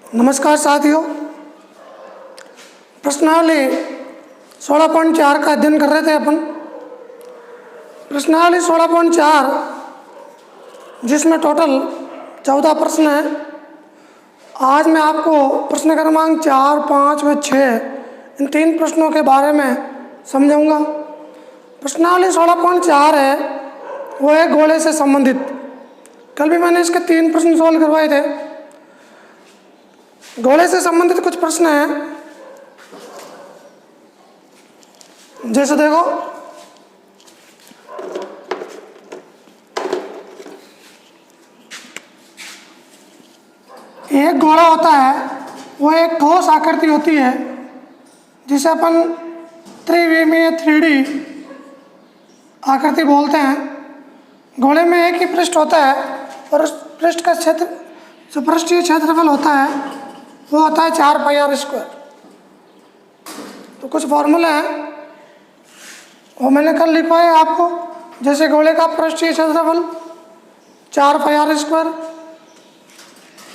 नमस्कार साथियों। प्रश्नावली 16.4 का अध्ययन कर रहे थे अपन। प्रश्नावली 16.4 जिसमें टोटल 14 प्रश्न हैं। आज मैं आपको प्रश्न क्रमांक 4, 5 व 6 इन 3 प्रश्नों के बारे में समझाऊंगा। प्रश्नावली 16.4 है वो है गोले से संबंधित। कल भी मैंने इसके 3 प्रश्न सॉल्व करवाए थे। गोले से संबंधित कुछ प्रश्न हैं, जैसे देखो, एक गोला होता है, वो एक ठोस आकृति होती है जिसे अपन त्रिविमीय 3D आकृति बोलते हैं। गोले में एक ही पृष्ठ होता है और उस पृष्ठ का क्षेत्र, जो पृष्ठीय क्षेत्रफल होता है वो होता है 4πr²। तो कुछ फॉर्मूले हैं वो मैंने कल लिखवाए आपको। जैसे गोले का पृष्ठीय क्षेत्रफल 4πr²,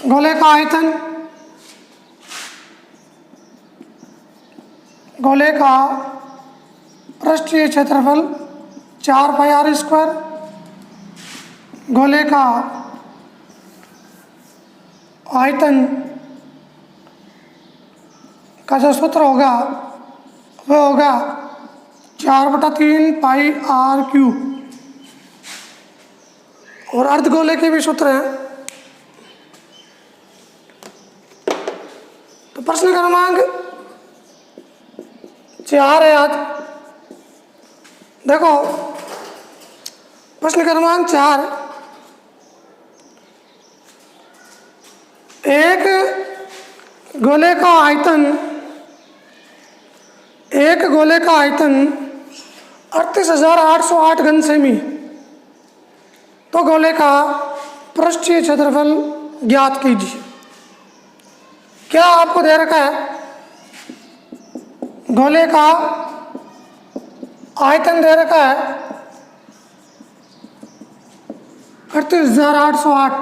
गोले का आयतन, गोले का पृष्ठीय क्षेत्रफल 4πr², गोले का आयतन का जो सूत्र होगा वो होगा 4/3πr³। और अर्धगोले के भी सूत्र हैं। तो प्रश्न क्रमांक 4 है आज। देखो, प्रश्न क्रमांक 4, एक गोले का आयतन 38,808 घन सेमी। तो गोले का पृष्ठीय क्षेत्रफल ज्ञात कीजिए। क्या आपको दे रखा है? गोले का आयतन दे रखा है 38,808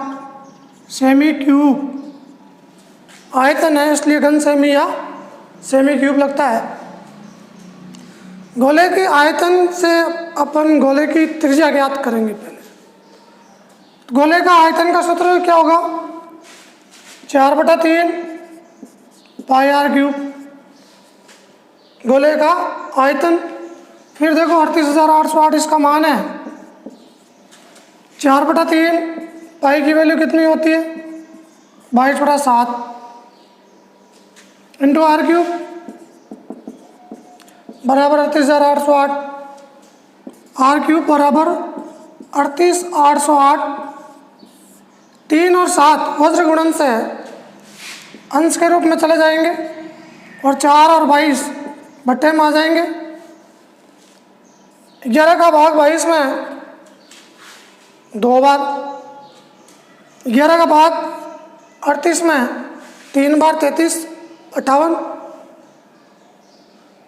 सेमी क्यूब। आयतन है इसलिए घन सेमी या सेमी क्यूब लगता है। गोले के आयतन से अपन गोले की त्रिज्या ज्ञात करेंगे। पहले गोले का आयतन का सूत्र क्या होगा? 4/3πr³। गोले का आयतन। फिर देखो 38,808 इसका मान है। 4/3 पाई की वैल्यू कितनी होती है? 22/7 इंटू r³ बराबर 38,808। r³ बराबर 38,808। 3 और 7 वज्र गुणन से अंश के रूप में चले जाएंगे और 4 और 22 बट्टे में आ जाएंगे। 11 का भाग 22 में 2 बार, 11 का भाग 38 में 3 बार, 33, 58,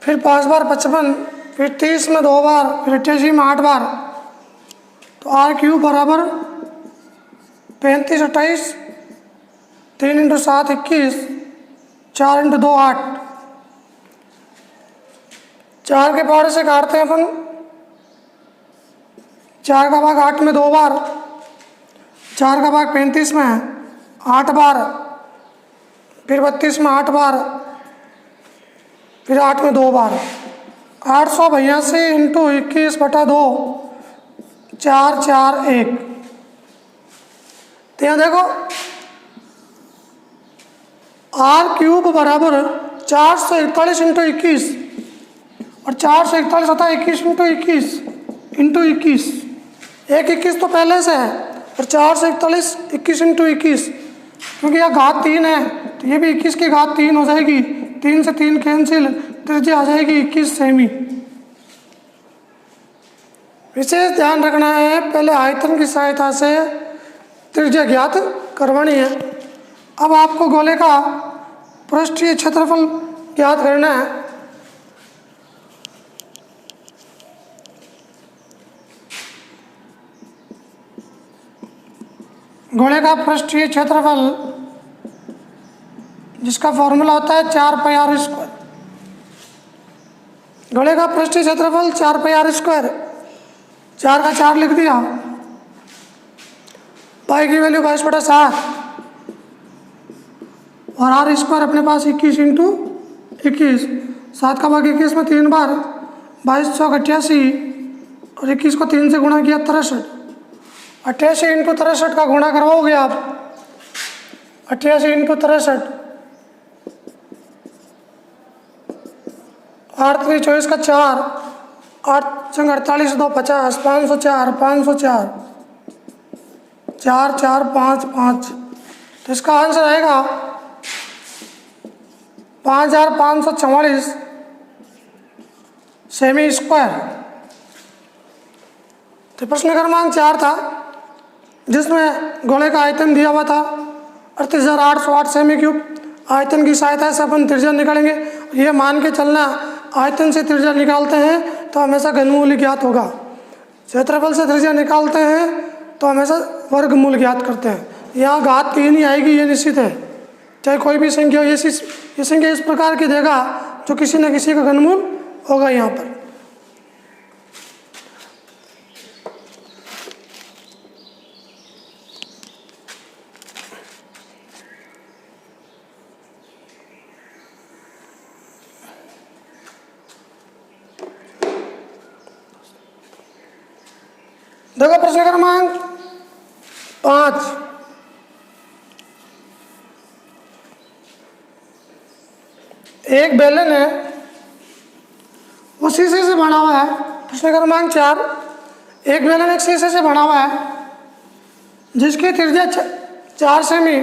फिर 5 बार 55, फिर 30 में 2 बार, फिर 88 में 8 बार। तो r³ बराबर 35, 28, 3 × 7 21, 4 × 2 8। 4 के पावर से काटते हैं अपन। 4 का भाग 8 में 2 बार, 4 का भाग 35 में 8 बार, फिर 32 में 8 बार, फिर 8 में 2 बार। 882 इंटू 21/2 441। तो यहाँ देखो r³ बराबर 441 इंटू 21, और 441 होता है 21 इंटू 21 इंटू 21। एक 21 तो पहले से है, और 441 21 इंटू 21, क्योंकि यह घात 3 है तो ये भी 21 की घात 3 हो जाएगी। 3 से 3 कैंसिल, त्रिज्या आ जाएगी 21 सेमी। विशेष ध्यान रखना है, पहले आयतन की सहायता से त्रिज्या ज्ञात करवानी है। अब आपको गोले का पृष्ठीय क्षेत्रफल ज्ञात करना है। गोले का पृष्ठीय क्षेत्रफल जिसका फॉर्मूला होता है 4 पाई आर स्क्वायर। गोले का पृष्ठीय क्षेत्रफल 4 पाई आर स्क्वायर, 4 का 4 लिख दिया, पाई की वैल्यू 22/7 और आर स्क्वायर अपने पास 21 इंटू 21, 7 का भाग 21 में 3 बार, 22 चौक 88 और 21 को 3 से गुणा किया 63, 88 इंटू 63 का गुणा करवाओगे आप, 88 इंटू 63, 8 3 24 का 4, 8 चंग 48 2 50, 504, 504, 4 4 5 5। तो इसका आंसर आएगा 5544 सेमी स्क्वायर। तो प्रश्न क्रमांक 4 था, जिसमें गोले का आयतन दिया हुआ था 38,808 सेमी क्यूब। आयतन की सहायता से अपन त्रिज्या निकालेंगे। ये मान के चलना, आयतन से त्रिज्या निकालते हैं तो हमेशा घनमूल ज्ञात होगा, क्षेत्रफल से त्रिज्या निकालते हैं तो हमेशा वर्गमूल ज्ञात करते हैं। यहाँ घात 3 ही आएगी, ये निश्चित है, चाहे कोई भी संख्या हो। ये संख्या इस प्रकार की देगा जो किसी न किसी का घनमूल होगा यहाँ पर। देखो प्रश्न क्रमांक 5, एक बेलन है, वो शीशे से बना हुआ है। प्रश्न क्रमांक 4, एक बेलन एक शीशे से बना हुआ है जिसकी त्रिज्या 4 सेमी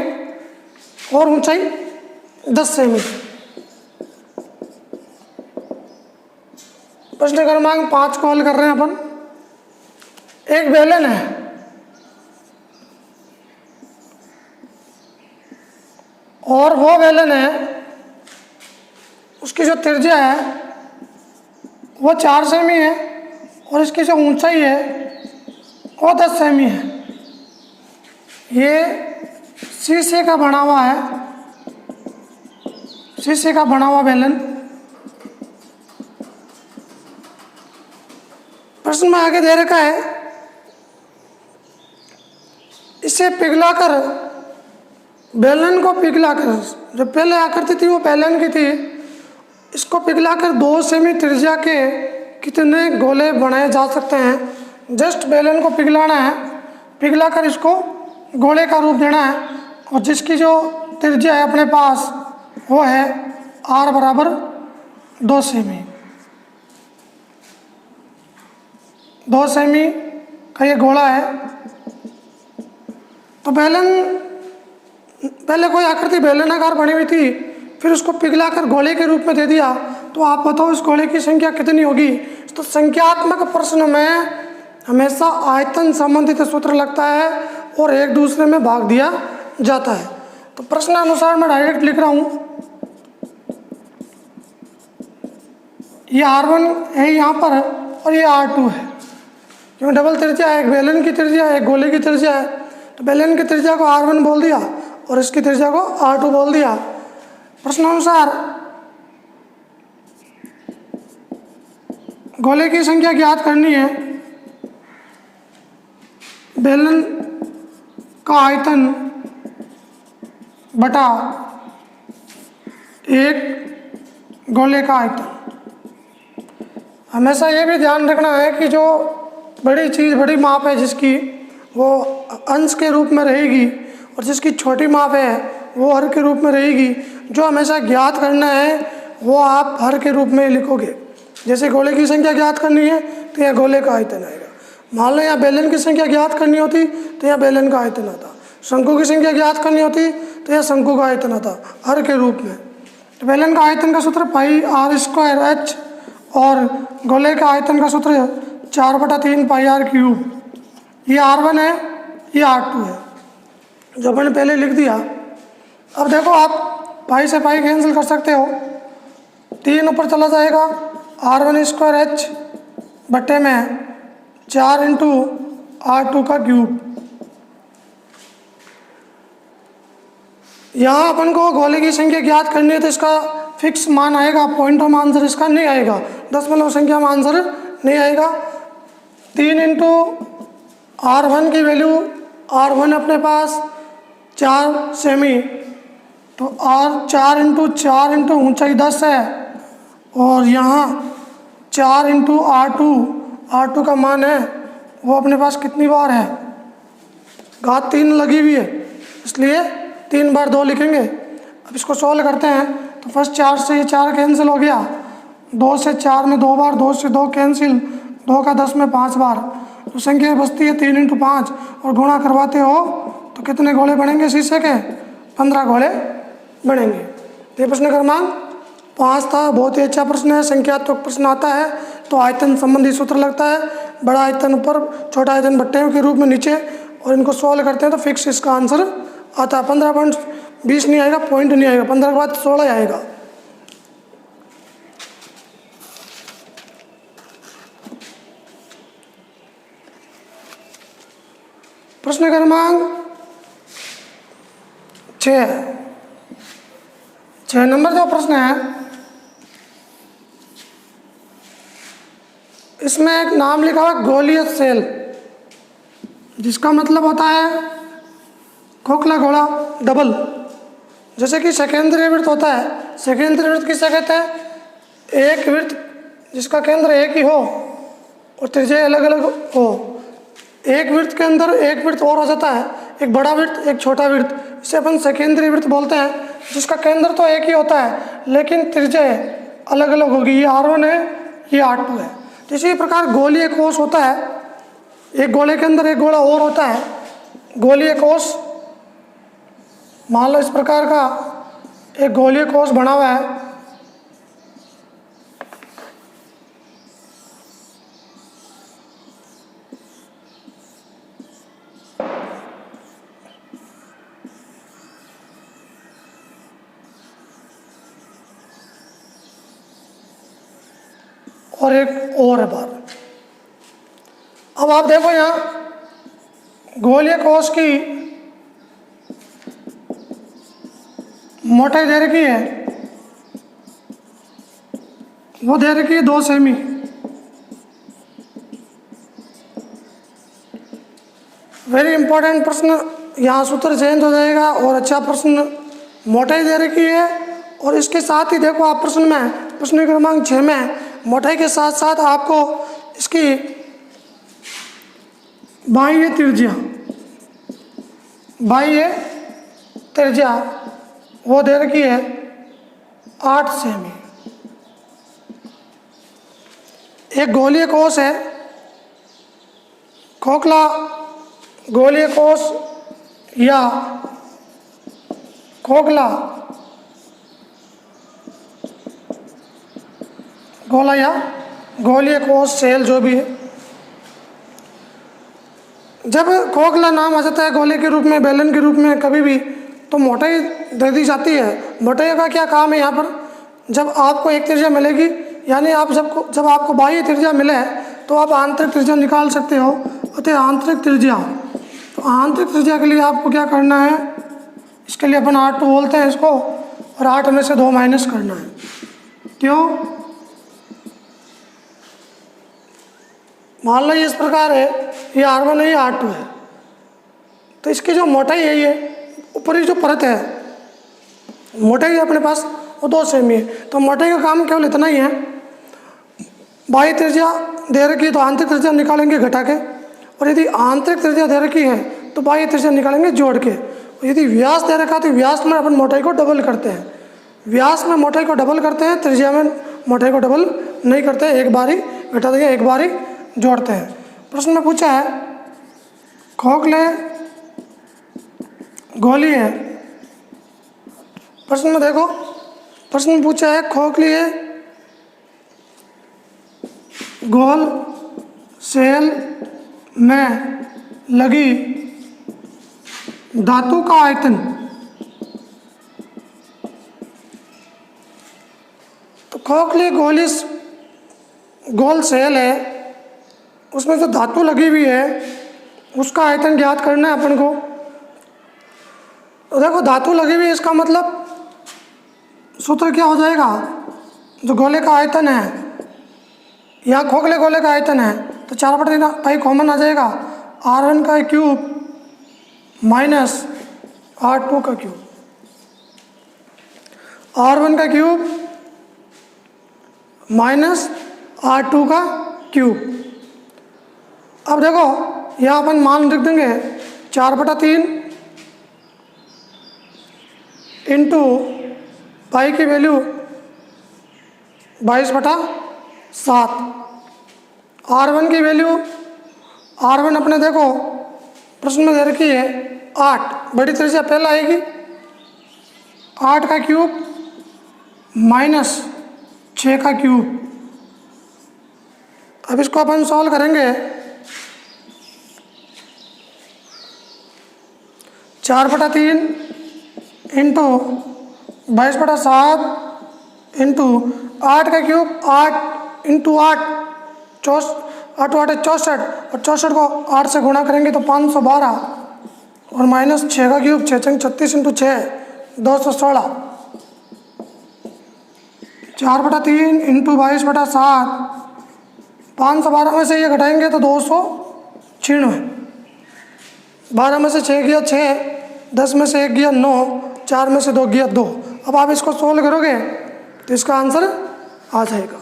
और ऊंचाई 10 सेमी। प्रश्न क्रमांक 5 को हल कर रहे हैं अपन। एक बेलन है, और वो बेलन है, उसकी जो त्रिज्या है वो 4 सेमी है और इसकी जो ऊंचाई है वो 10 सेमी है। ये शीशे का बना हुआ है, शीशे का बना हुआ बेलन। प्रश्न में आगे दे रखा है, इसे पिघलाकर, बेलन को पिघलाकर, जो पहले आकृति थी वो बेलन की थी, इसको पिघलाकर 2 सेमी त्रिज्या के कितने गोले बनाए जा सकते हैं। जस्ट बेलन को पिघलाना है, पिघलाकर इसको गोले का रूप देना है, और जिसकी जो त्रिज्या है अपने पास वो है r बराबर 2 सेमी। 2 सेमी का ये गोला है। तो बेलन, पहले कोई आकृति बेलनाकार बनी हुई थी, फिर उसको पिघलाकर गोले के रूप में दे दिया, तो आप बताओ इस गोले की संख्या कितनी होगी। तो संख्यात्मक प्रश्न में हमेशा आयतन संबंधित सूत्र लगता है और एक दूसरे में भाग दिया जाता है। तो प्रश्न अनुसार मैं डायरेक्ट लिख रहा हूँ, ये R1 है यहाँ पर और ये R2 है, क्योंकि डबल त्रिज्या है, एक बेलन की त्रिज्या है, एक गोले की त्रिज्या है। तो बेलन की त्रिज्या को R1 बोल दिया और इसकी त्रिज्या को R2 बोल दिया। प्रश्नानुसार गोले की संख्या ज्ञात करनी है। बेलन का आयतन बटा एक गोले का आयतन। हमेशा ये भी ध्यान रखना है कि जो बड़ी चीज़, बड़ी माप है जिसकी, वो अंश के रूप में रहेगी, और जिसकी छोटी माप है वो हर के रूप में रहेगी। जो हमेशा ज्ञात करना है वो आप हर के रूप में लिखोगे। जैसे गोले की संख्या ज्ञात करनी है तो यह गोले का आयतन आएगा। मान लो यहाँ बेलन की संख्या ज्ञात करनी होती तो यह बेलन का आयतन आता। शंकु की संख्या ज्ञात करनी होती तो यह शंकु का आयतन आता, हर के रूप में। तो बेलन का आयतन का सूत्र पाई r स्क्वायर h, और गोले का आयतन का सूत्र 4/3 पाई r क्यूब। ये R1 है, ये R2 है, जो मैंने पहले लिख दिया। अब देखो, आप पाई से पाई कैंसिल कर सकते हो, 3 ऊपर चला जाएगा, R1 स्क्वायर h बट्टे में 4 इंटू R2 का क्यूब। यहाँ अपन को गोले की संख्या ज्ञात करनी है तो इसका फिक्स मान आएगा, पॉइंटों में आंसर इसका नहीं आएगा, दशमलव संख्या में आंसर नहीं आएगा। 3 इंटू R1 की वैल्यू, R1 अपने पास 4 सेमी, तो R 4 इंटू ऊंचाई 10 है, और यहाँ 4 इंटू R2 का मान है वो अपने पास कितनी बार है, घात 3 लगी हुई है, इसलिए 3 बार 2 लिखेंगे। अब इसको सॉल्व करते हैं तो फर्स्ट 4 से ये 4 कैंसिल हो गया, 2 से 4 में 2 बार, 2 से 2 कैंसिल, 2 का 10 में 5 बार, तो संख्या बचती है 3 इंटू 5, और गुणा करवाते हो तो कितने गोले बनेंगे शीशे के, 15 गोले बनेंगे। ये प्रश्न क्रमांक 5 था। बहुत ही अच्छा प्रश्न है, संख्यात्मक प्रश्न आता है तो आयतन संबंधी सूत्र लगता है, बड़ा आयतन ऊपर, छोटा आयतन बट्टे के रूप में नीचे, और इनको सॉल्व करते हैं तो फिक्स इसका आंसर आता है। 15.20 नहीं आएगा, पॉइंट नहीं आएगा, 15 के बाद 16 आएगा। प्रश्न क्रमांक 6 नंबर जो प्रश्न है इसमें एक नाम लिखा हुआ गोलीय सेल, जिसका मतलब होता है खोखला गोला डबल। जैसे कि सेकेंद्रीय वृत्त होता है, सेकेंद्रीय वृत्त किसे कहते हैं, एक वृत्त जिसका केंद्र एक ही हो और त्रिज्या अलग अलग हो। एक वृत्त के अंदर एक वृत्त और हो जाता है, एक बड़ा वृत्त एक छोटा वृत्त, इसे अपन सेकेंद्रीय वृत्त बोलते हैं, जिसका केंद्र तो एक ही होता है लेकिन त्रिज्या अलग अलग होगी, ये R1 है, ये R2 है। तो इसी प्रकार गोलीय कोश होता है, एक गोले के अंदर एक गोला और होता है, गोलीय कोश। मान लो इस प्रकार का एक गोलीय कोश बना हुआ है, और एक और है बार। अब आप देखो यहाँ गोलीय कोश की मोटाई दे रखी है, वो दे रखी है 2 सेमी। वेरी इंपॉर्टेंट प्रश्न, यहाँ सूत्र चेंज हो जाएगा, और अच्छा प्रश्न, मोटाई दे रखी है, और इसके साथ ही देखो आप प्रश्न में, प्रश्न क्रमांक 6 में मोटाई के साथ साथ आपको इसकी बाह्य त्रिज्या वो दे रखी है 8 सेमी। एक गोलीय कोश है, खोखला गोलीय कोश या खोखला गोला या गोलीय कोश सेल जो भी है, जब खोखला नाम आ जाता है गोले के रूप में, बेलन के रूप में कभी भी, तो मोटाई दे दी जाती है। मोटाई का क्या काम है यहाँ पर, जब आपको एक त्रिज्या मिलेगी, यानी आप जब आपको बाह्य त्रिज्या मिले तो आप आंतरिक त्रिज्या निकाल सकते हो। अतः आंतरिक त्रिज्या, तो आंतरिक त्रिज्या के लिए आपको क्या करना है, इसके लिए अपन R2 बोलते हैं इसको, और 8 में से 2 माइनस करना है। क्यों, मान लो ये इस प्रकार है, ये R1 है, ये R2 है, तो इसकी जो मोटाई है, ये ऊपरी जो परत है, मोटाई अपने पास वो 2 सेमी है। तो मोटाई का काम केवल इतना ही है, बाह्य त्रिज्या दे रखी है तो आंतरिक त्रिज्या निकालेंगे घटा के, और यदि आंतरिक त्रिज्या दे रखी है तो बाह्य त्रिज्या निकालेंगे जोड़ के। और यदि व्यास दे रखा है तो व्यास में अपन मोटाई को डबल करते हैं, व्यास में मोटाई को डबल करते हैं, त्रिज्या में मोटाई को डबल नहीं करते, एक बार ही घटा देंगे, एक बार ही जोड़ते हैं। प्रश्न में पूछा है खोखले गोली है, प्रश्न में देखो, प्रश्न में पूछा है खोखली है गोल सेल में लगी धातु का आयतन। तो खोखली गोल सेल है, उसमें जो धातु लगी हुई है उसका आयतन ज्ञात करना है अपन को। तो देखो धातु लगी हुई है, इसका मतलब सूत्र क्या हो जाएगा, जो गोले का आयतन है या खोखले गोले का आयतन है, तो 4/3 कॉमन आ जाएगा, R1 का क्यूब माइनस R2 का क्यूब, R1 का क्यूब माइनस R2 का क्यूब। अब देखो यहाँ अपन मान लिख देंगे 4/3 इंटू पाई की वैल्यू 22/7, R1 की वैल्यू, R1 अपने देखो प्रश्न में दे रखी है 8, बड़ी त्रिज्या पहले आएगी, 8 का क्यूब माइनस 6 का क्यूब। अब इसको अपन सॉल्व करेंगे, 4/3 इंटू 22/7 इंटू 8 का क्यूब, 8 इंटू 8 8 8 64, और 64 को 8 से गुणा करेंगे तो 512, और माइनस 6 का क्यूब 6 36 इंटू 6 216, 4/3 इंटू 22/7, 512 में से ये घटाएंगे तो 296, 12 में से 6 गया 6, 10 में से 1 गया 9, 4 में से 2 गया 2। अब आप इसको सोल्व करोगे तो इसका आंसर आ जाएगा।